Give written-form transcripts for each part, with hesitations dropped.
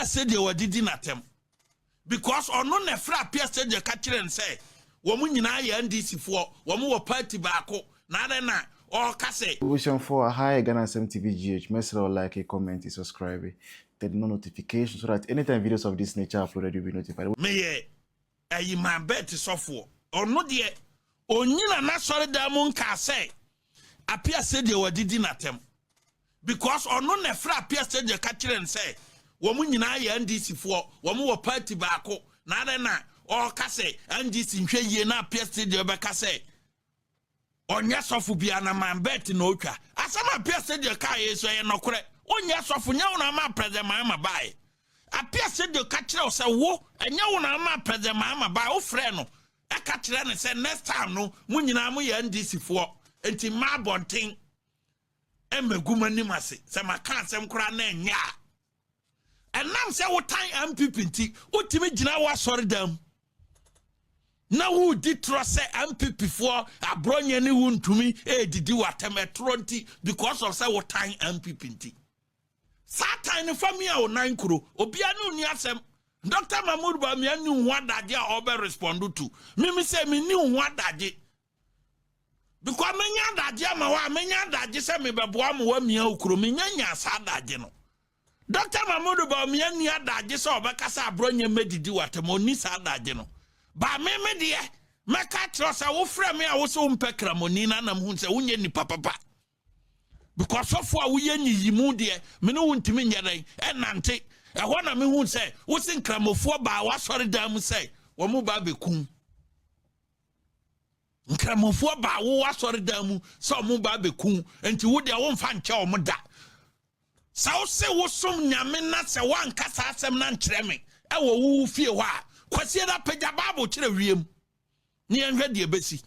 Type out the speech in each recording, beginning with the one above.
said you were didn't attempt. Because or no nefra appear said your catcher and say, Woman in I and DC for one more party backo, nada na, or casse. Wishing for a high Ghana SMTV GH, message or like a comment, subscribe, turn no notification so that anytime videos of this nature uploaded you'll be notified. May I my bet is off for or not yet. Onina na sorry damon can say appear said you were didn't attempt. Because or no nefra appear said your catcher and say, Woman in I and DC for one more party backo, nada na, or casse, and this in ye na appear said your bacasse. On yes of Ubiana man bet in Oka. As some appear said your car is so no correct. On yes of Yauna present mamma buy. Appear said your catcher or say, whoa, and Yauna present mamma buy, oh, friend. I catch and said next time no, Muninamu and DC for, and in my bonting. Embe gumanimasi, some can't some crown ya. And now say what time MPP, what Timmy Jinawa sorry them. Now who did trust say MPP for a brought anyone to me, did you attempt tronti because of say what time MPP. Satan family or 9 crew, Obianu Niasem, Dr. Mahmoud Bawumia knew what that year over responded to. Mimi say me knew what that did. Because menya that year, menya that just me babuam wamia ukru, menya sad that no. Dr. Mahmoud Bawumia near that just over Casa Bronya made do at a monisa that no. Ba me dear, my cat was a frame me, I was so impecra monina and hunsa unyani papa. Because so far we any yimu dear, me no want to mean yay, and nante. I want me who say, what's in Cramofo ba what sorry damn say, Wamu baby coon. Cramofo ba what sorry damn, so mubabe coon, and to would their own fan chow mada. So say was some yamina say one cassa some nan treming. I will fear why. Kwasi da peja babo chire wiem ni enhwe de besi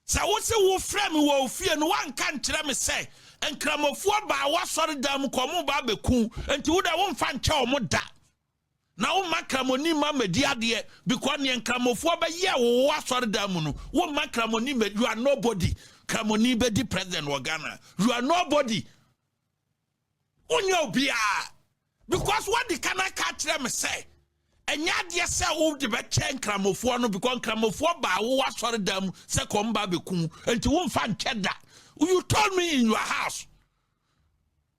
sa wo se wo fra me wo fie no wan kan chire me say enkramofo ba wa sori dam komo ba beku enti wo da wo mfa nche o mo da na wo makramoni ma medi ade because ne enkramofo ba ye wo wa sori dam no wo makramoni me you are nobody kramoni be di president of Ghana you are nobody onyo bia because what the can I catch them say and yet yes who the chain cramofo no because cramofo ba wo sorry them say come ba beku and won't find cheddar you told me in your house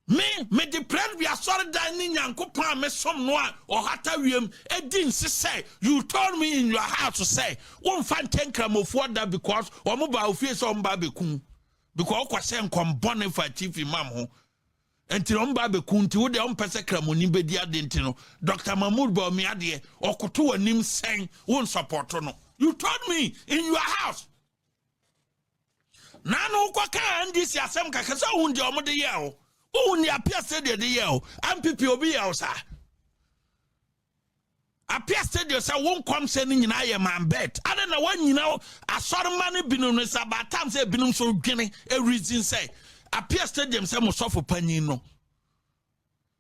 me the plan we are sorry dining yankopon me some no or hata wiem e din say you told me in your house to say won't find 10 cramofo that because or mo ba ofie so ba beku because kwase nkom bone for chief imam ho enti no mba be kunti wo de on pese kramoni be dia de enti no Dr. Mahmoud Bawumia de okoto wanim sen won support no you told me in your house na no kwa kan this asem kaka so hun de o de ye o hun ni apia se de ye o ampipi obi ye o sa apia se de sa won kom se ni nyina ye man bet ada na wan nyina asorma ne binu no sa batam se binum so dwene e reason say appear stadium say mo sofo panyin no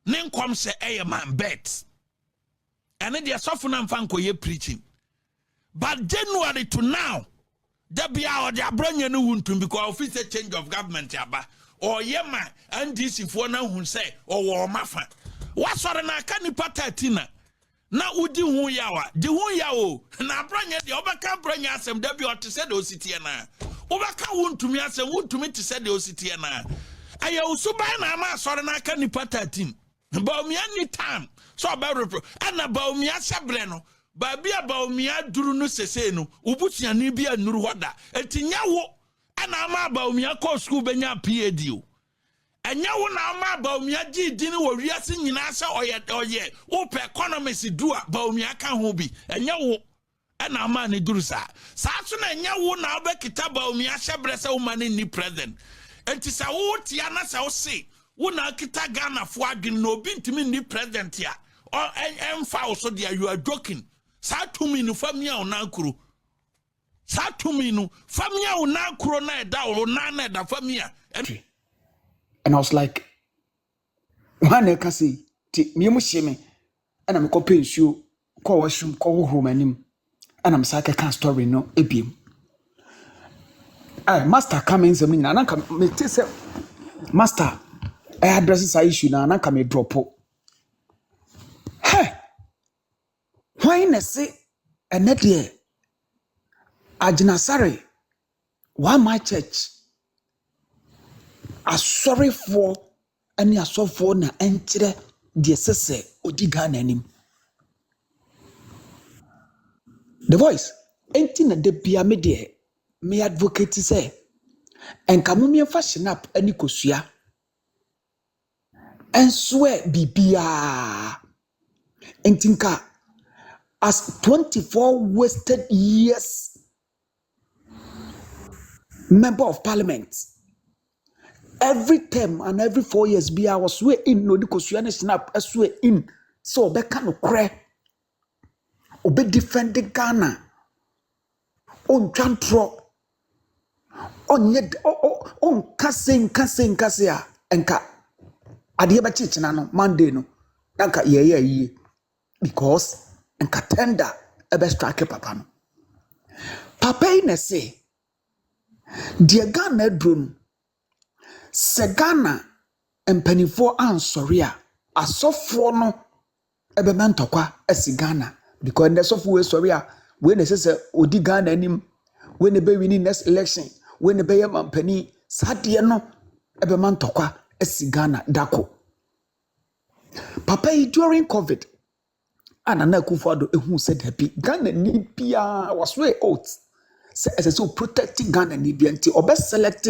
ne nkom say eye man bet and the sofo na mfa nkoye preaching but January to now there be our the abranya no wuntum because office change of government aba or yema and this if one hu say or wo mafa what sort na ka ni patatina na udi hu yawa di hu yawo na abranya de obaka abranya asem da bi ote say do sitie na Obaka wuntumi ase wuntumi te se de ositie na aya usuba na ma sori na aka ni patatim Bawumia ni time so ba repro ana Bawumia sebre no ba bia Bawumia duru no sese no ubutia ni bia nuru hoda etinyawo ana ma Bawumia ko school benya PhD o enyawo na ma Bawumia gidi ni wo wiase nyina se oye wo pe economics do Bawumia ka ho bi enyawo and a man durusa. Sasuna nyawo na obekita Bawumia shebre se umani ni president. Enti sa wo tiana sa wo se wo na kita Ghana fo adwin no bi ntimi ni president ya. O emfa wo so dia you are joking. Sa tumi no famia onankuro. Sa tumi no famia onankuro na eda wo na eda famia. And I was like, one can see me mushime and I'm copying you call washroom call home and I'm saying I can't story no ebim. Master coming to me and I come me say master I address this issue now and I come drop Hey, why na say ene de agyinasare why my church asɔrefoɔ ne asɔfoɔ na ɛnkyerɛ deɛ sɛsɛ odi Ghana anim. The voice enti na de bia me deɛ me advocate sɛ enka mo miɛmfa shinap ne kosua ɛnsoɛ bibia enti nka as 24 wasted years member of parliament every term and every 4 years bia was swear in no di kosua ne shinap swear in so obeka no korɛ obe defend Ghana on twantro on kase a enka adeɛ bɛkyekyena no Monday no nanka yeye because enka tender ebe strike papa no papa yi na say deɛ Ghana duro no sɛ Ghana mpanimfoɔ ansɔre a asɔfoɔ no ebe mentokwa asi Ghana because the sɔfo we sorry a we na sɛ odi Ghana anim we na be winning next election we na be mampani sadeɛ no ebe mentokwa asi Ghana dako papa yi during COVID Nana Akufo-Addo ehu said happy Ghana ni bia was way out say so protecting Ghana ni bia nti obe select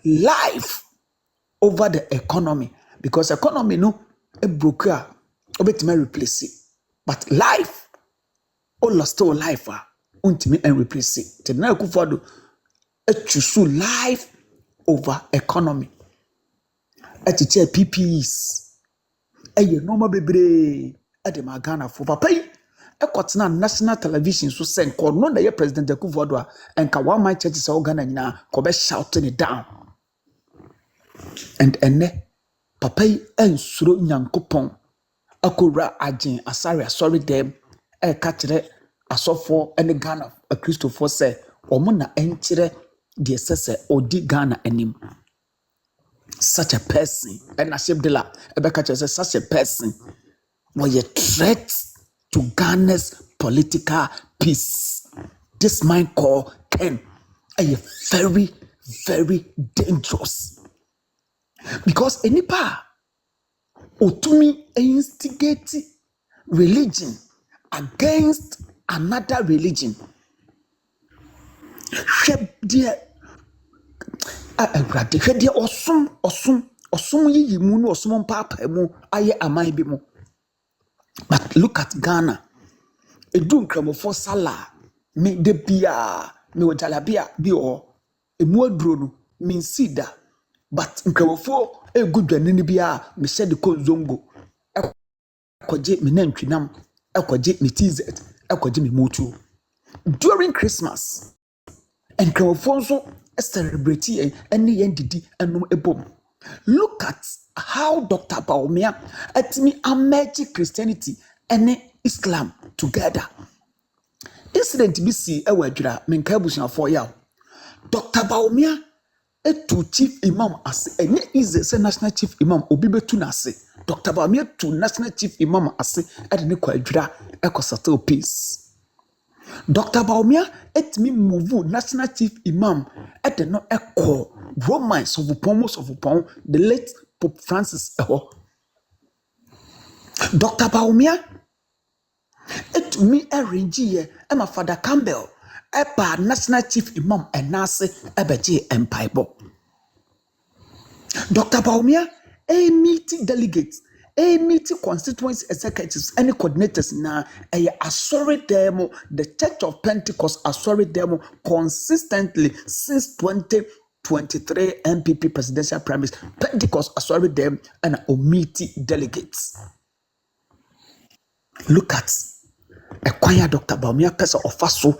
life over the economy because economy no e broke a obetime replace it but life lost life untimi and replace it Nana Akufo-Addo choose life over economy etiche PPEs eye normal bebre de ma Ghana for papa yi ekotena national television so say nko no na ye president Akufo-Addo a enka one my church say Ghana nyina ko be shouting it down and ene papa yi ensuro nyankopon akora agyen sorry them ka kire asofo ene Ghana a Christopher say omo na enkire de sese odi Ghana anim such a person and Ashibdela ebeka kire such a person was a threat to Ghana's political peace. This mind called Ken are very, very dangerous. Because any power otumi instigate religion against another religion. Hwɛ deɛ ɔsom yiyi mu no ɔsom mpaapa mu ayɛ aman bi mu. But look at Ghana. Edu nkramofo sala me de bia me ojalabia bi o emu aduro no me nsida but nkramofo egu dwane bia me hye de ko zongo ekoje me nantwinam ekoje me tizet ekoje me motu during Christmas nkramofo nso celebrate ene yen didi enum ebom. Look at how Dr. Bawumia atimi emerge Christianity and Islam together. Incident BC ewadra menka abusuafo ya. Dr. Bawumia etu chief imam ase enye ize se national chief imam obi betu na ase. Dr. Bawumia tu national chief imam ase ade ne kwadra ekosata peace. Dr. Bawumia etimi move national chief imam ade no ekọ Romans of upon the late Pope Francis Dr. Bawumia etumi arrange ye ema Father Campbell eba national chief imam enase ebeje empaibo. Dr. Bawumia meeting delegates meeting constituency executives any coordinators na asori demo the Church of Pentecost asori demo consistently since 2023 MPP presidential primaries Pentecost asori them and omiti delegates. Look at a choir Dr. Bawumia person of faso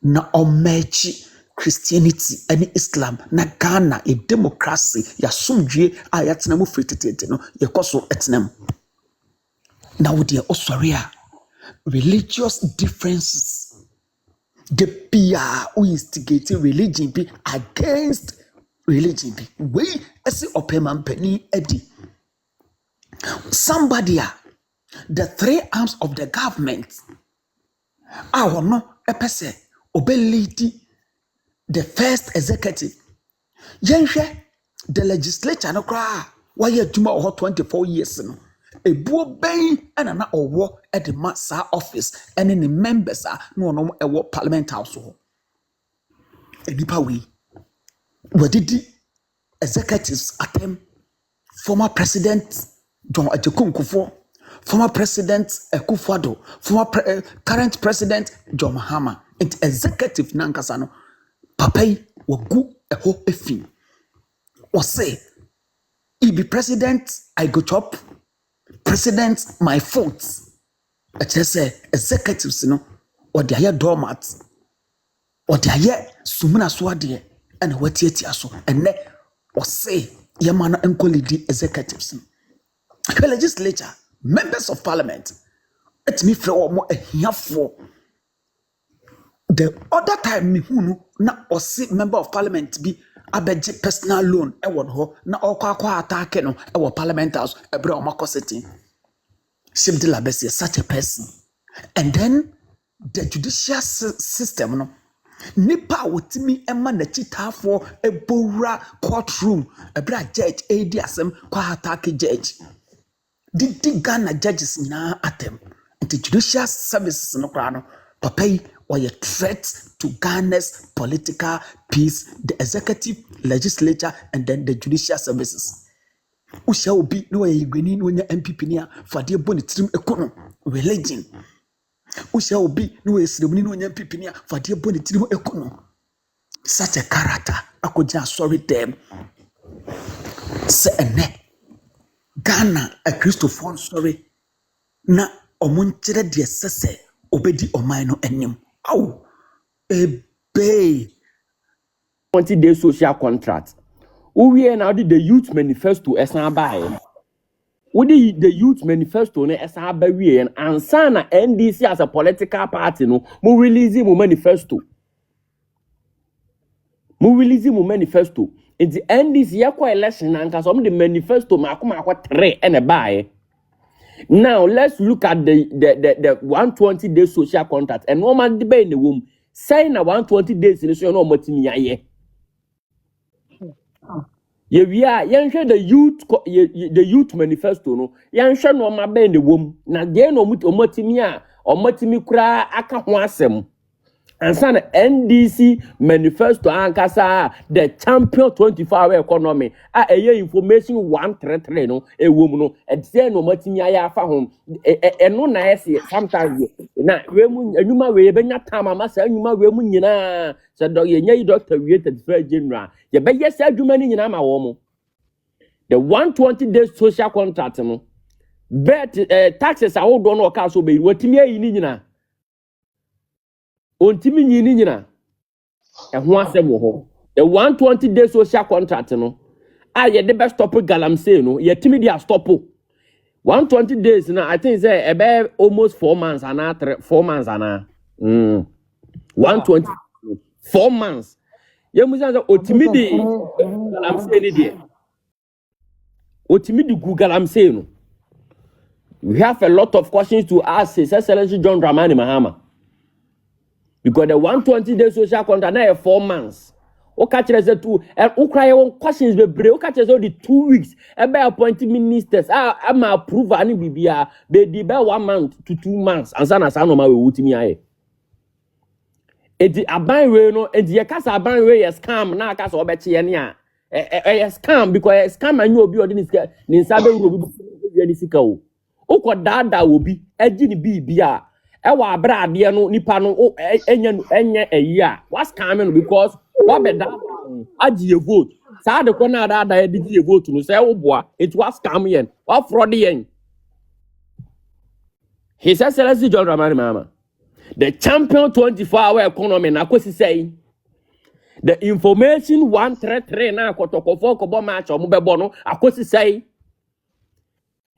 na omechi Christianity and Islam na Ghana a democracy ya sumdwe a yatsena mu fritete no yekoso etnem. Now we are osoria religious differences the pia who instigate religion be against religion be we esi opeman penny edi somebody the three arms of the government. Our no epese obeliti the first executive. Yenhwe the legislature no kra why adwuma oho 24 years no. Ebuo ben ana na owo at the massa office and any members are no ewo parliament house ho. Enipa we wadidi executives atem former president John Ajekunkufo, former president Akufo-Addo, current president John Mahama, and executive Nankasano, Papai wagu eho efi. Was say, he be president, I go chop, president, my fault. I just say, executives, or they are doormats, or they are sumuna swadi, and what yet yaso, and ne, or say, Yamana and Kolidi executives. The legislature, members of parliament, let me feel more here for the other time me who na osi member of parliament be abeje personal loan word ho na okwa attack no parliament house ebre omako sitting. Simply la best such a person. And then the judicial system no nipa wotimi ema na chita for ebora courtroom ebra judge edi asem kwa attack judge. Did Ghana judges na atem the judicial services no krano papa or a threat to Ghana's political peace, the executive, legislature, and then the judicial services. Who shall be no way winning when your MPP near for the bonitrim econo religion? Who shall be no way winning when your MPP near for the bonitrim econo? Such a character, I could just sorry them. Say ne. Ghana a Christopher story na omunchere de sese obedi omaino enim aw ebe 20-day social contract we now the youth manifesto esan bae we the youth manifesto ne esan ba we and ansa na NDC as a political party no mo release mo manifesto in the NDC yakwa election anka some the manifesto makoma 3 and a buy. Now let's look at the 120-day social contract and no man debate in the womb saying a 120 days in the show no matimi aye. Yeah, we are the youth manifesto no yansha no ma be in the womb na de no matimi kura aka ho asem. And son NDC manifesto ankasa the champion 24-hour economy information 133 no ewom no e no matimi aya afa hom no na ese sometimes na we mu anuma we benya time ma sa anuma we mu nyina sa ye nyai doctor we 33 general ye be yes adwuma ni nyina ma wo mo the 120-day social contract no bet taxes a wo do no ka so be watimi ayi ni nyina ontimi nyini nyina ho asem ho the 120-day social contract no ye the best stop galamsey no ye timi dia stop 120 days na I think say about almost 4 months and 4 months and 120 4 months ye mu say otimi di galamsey ni dia otimi di galamsey no we have a lot of questions to ask His Excellency John Dramani Mahama. Because the 120-day social contract now 4 months. O catch us two and o cry on questions be break. O catch us all the 2 weeks. Ebe appointed ministers. I'm approve any bibia. Be di be 1 month to 2 months. And sana no ma we wutimi aye. Edi aban we no. Edi ye kasa aban we yes scam na kasa obeche ye ni a. Yes scam because scam anyu obi odi ni nsabe uro bi ni sika o. O ko dada obi. Eji ni bibia. Ewa abrade no nipa no enye eya was coming because what be that agi vote sa de ko na da di vote no say wo boa it was scam yen what fraud yen. His Excellency John Dramani Mahama, the champion 24-hour economy na kwesi say the information 133 na kotokofo ko bo match o mo be bo no akwesi say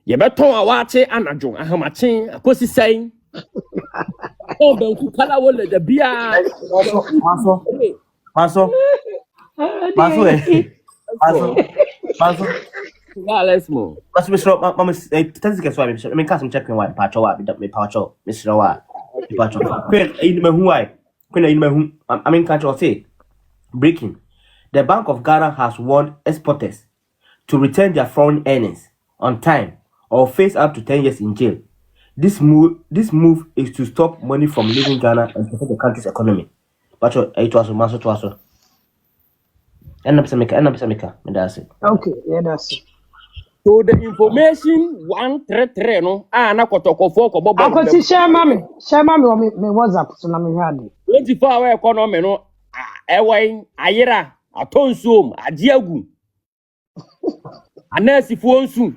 ye beton awache anajo ahamachen akwesi say oh, Benku kala wole the bia. Maso. Yeah, let's move. Mas Mr. Mama, statistics why I mean, custom checking why patch why me patch Mr. Why patch Queen in my why Queen in my I mean catch or say breaking. The Bank of Ghana has warned exporters to return their foreign earnings on time or face up to 10 years in jail. This move is to stop money from leaving Ghana and protect the country's economy. But it was a master to us. End up me that's it. Okay, yeah, that's it. So the information 133 no na kotokofo ko bobo. Akwati share mami on me WhatsApp so na me hwade. 24 hour economy no ewen ayira atonsuom agiagu. Anasifo nsu.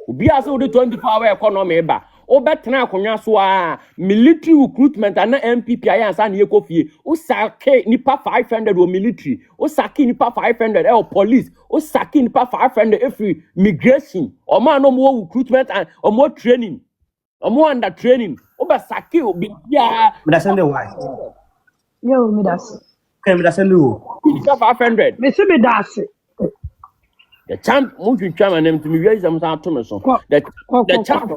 Obi ase wo de 24 hour economy ba. Obetena akonwa so a military recruitment ana MPP ayansa na yekofie o sake nipa 500 o military o sake nipa 500 o police o sake nipa 500 every migration o ma no mo recruitment and o mo training o mo under training o be sake o be bia Me that's the why. Yo, me that's it. Okay, me that's the who. nipa 500 Me say me that's it. the champ mo twitwa name to me wi am san to me so the champ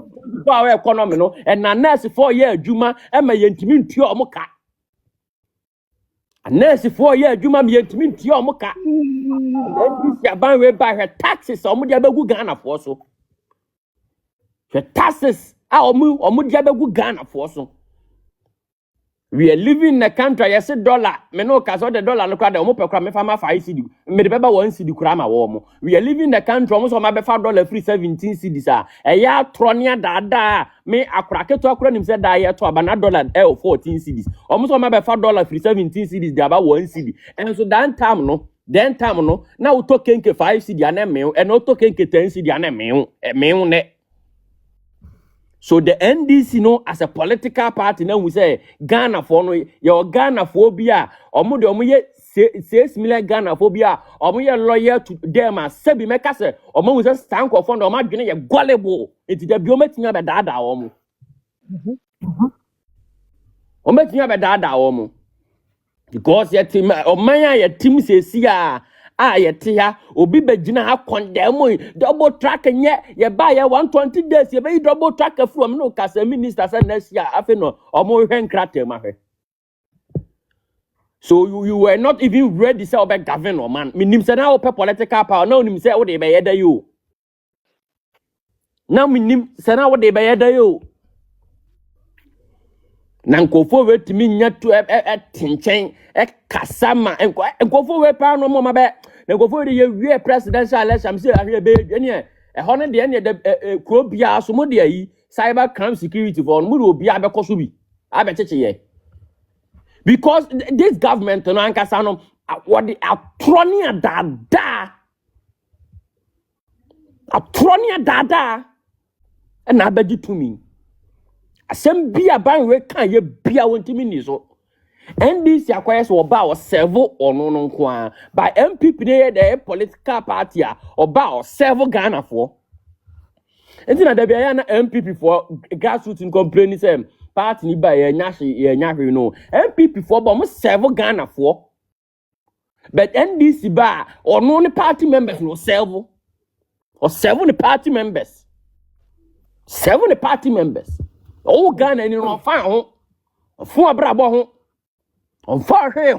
power economy no and na nurse 4 year adwuma e ma yentimi ntua o mo ka nurse 4 year adwuma me yentimi ntua o mo ka this yaban we buy her taxes o mo dia begu Ghana for so the taxes o mo dia begu Ghana for so. We are living in a country, yes, dollar. Me no cause the dollar no kwade omo pekra me fama 5 cedi. Me de beba 1 cedi kura ma wo mo. We are living in a country omo so ma be $5 free 17 cedis a. Eya tronia dada me akura keto akura nim se da ye to aba na dollar 14 cedis. Omo so ma be $5 free 17 cedis de aba 1 cedi. And so then time no na uto kenke 5 cedi ane me and uto kenke 10 cedi ane me ne. So the NDC no as a political party now we say Ghana for no your Ghana phobia omo de omo ye 6 million Ghana phobia omo ye loyal to them as sebi meka say omo we say stand for no omo adwene ye gullible enti da bi omo tinya be dada omo omo tinya be dada omo because ye team oman ya team se si yete ya obi begina ha condemn double track nye ye buy 120 days ye be double track from no kasa minister say next year afi no omo hwen krate ma hwe. So you were not even ready say obe governor man minim say na ope political power now nim say wo de be yeda yo now minim say na wo de be yeda yo na nkofo wetimi nya to tinchen kasama nkofo we pa no mo mabe na nkofo de ye wie presidential election say ahwe be ene ho ne de ene de kro bia so mo de yi cyber crime security for mo de obi abekoso bi abecheche ye because this government no ankasa no what the atronia dada na abedi to me asem bia ban we kan ye bia wontimi ni so NDC akwes oba o serve ono no nko by MPP dey the political party oba o serve Ghana for enti na da bia na MPP for grassroots complain say party ni ba ye nyahwe no MPP for ba mo serve Ghana for but NDC ba ono ne party members no serve or serve the party members oh Ghana ni no fa ho fu abrabo ho on fa hwe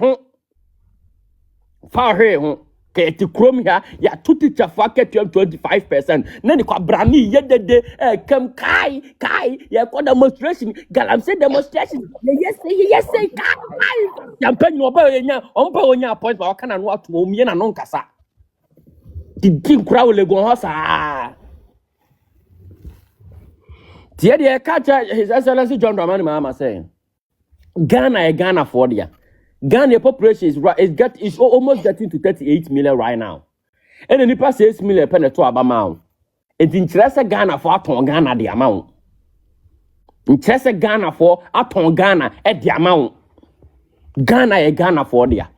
ho ke ti krom ya ya tuti chafa ke 25% na ni kwa brani ye dede kam kai ya kwa demonstration galam say demonstration yes say kai campaign no ba nya on pa onya point ba kana no ato o mie na no nkasa ti kura wo legon ho sa tie de catch his excellency John Dramani Mahama saying Ghana for dia Ghana population is almost getting to 38 million right now and the nipa 6 million pen to abama and interest Ghana for aton Ghana the amount interest Ghana for aton Ghana at the amount Ghana for dia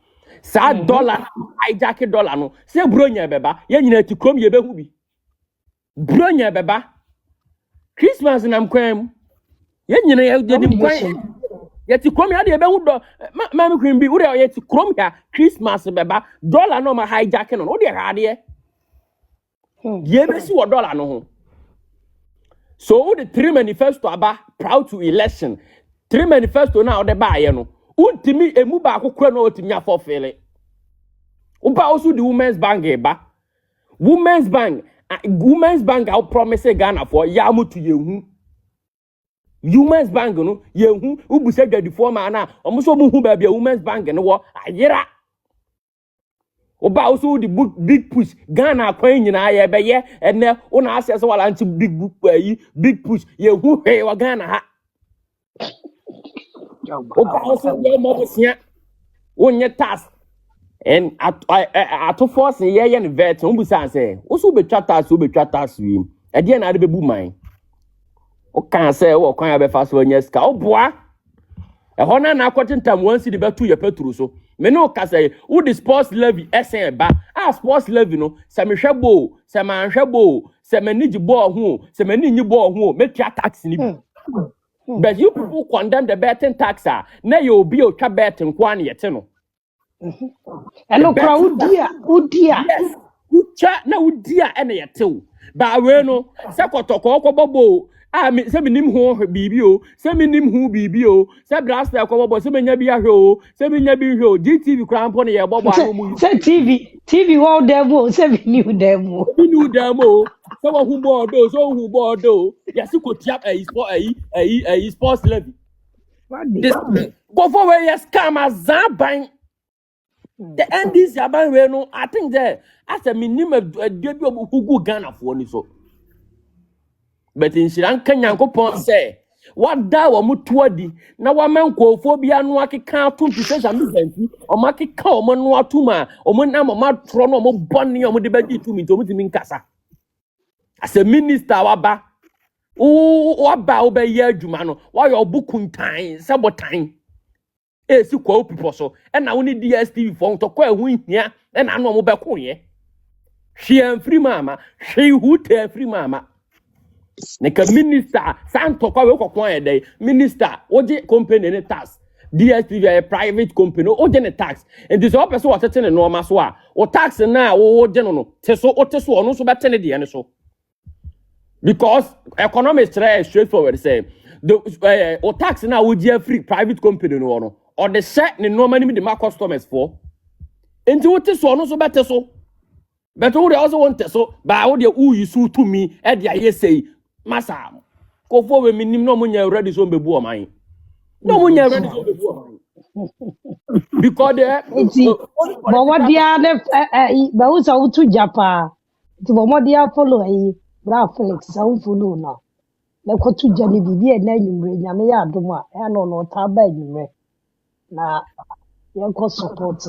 sa dollar hijack dollar no say bronya beba ye nyina ti krom ye behu bi bronya beba Christmas na mkwam ye nyina ye de mkwam yeti krom ya de be hu do ma queen bi wo de yeti krom ya Christmas beba dollar no ma hijack no wo de hade Ye be si wo dollar no ho. So the 3 manifesto aba proud to election. 3 manifesto na ode ba ye no. Untimi emu ba akokora no otimi afofele. Uba also the women's bank ba. Women's bank I promise Ghana for yamu to yehu. Women's bank no yehu ubuse dwadi for ma na omuso mu hu ba bia women's bank no wo ayera. Uba also the big push Ghana kwan nyina ye be ye ene una access wala anti big push yehu he wa Ghana ha. Uba also ye mo besia wonye task. And at force ye yen vet umbusan say also be chatas wi e dey na be bu man o kan say wo kwan be fast one yeska o boa e hona na akotintam wan si de betu ye petru so me no ka say wo the sports levy esen ba sports levy no se me hwebo se man hwebo se mani gi ball ho se mani nyi ball ho me tia tax ni bi but you people condemn the betting tax na you obi o twa betting kwa na yete no. Hello, Udia. Yes. Ucha na udia ene yetew. Ba we no se kotoko okobobo me se minim ho bibi o se minim hu bibi o se blaster okobobo se menya bi ahwe o se menya bi hwe o GTV krampo ne ye bobo anu mu. Se TV wo demo se bi new demo. Bi new demo se wo hu board o yesi kotia sports levy. This go for where yes scam azaban. The NDC aban we no I think that as a minimum debi obugu Ghana for ni so but in Sri Lanka Yankopon say what da wo mutuadi na wa menkofo bia no akeka atum pisa mizanti o makeka o mo no atuma o mo na mo matro no mo bonni o mo de bagi tumi to mo timi nkasa as a minister waba waba obeyi adwuma no wa yo bukuntan sabotan si kwa people so na woni DSTV for to kwa hu hia na no mo be ko ye hwe free mama hwe hu te free mama ne ka minister santo kwa we kokon ye dey minister oje company ne tax DSTV a private company oje ne tax and this all person what tete no ma so a o tax na wo je no te so ono so bete ne de ne so because economics try straightforward say the o tax na wo je free private company no or the set ni normally the my customers for into what is so no so better so but who they also want so but how they Owusu to me e dey say massa go for we minim no munya ready so be bu o man no munya ready so be bu o man because but what dia ba wo so to Japan ti bo mo dia follow bra Felix so follow no na ko to jani bibi e na nyumre nyame ya adom a e no ta ba nyumre na yanko support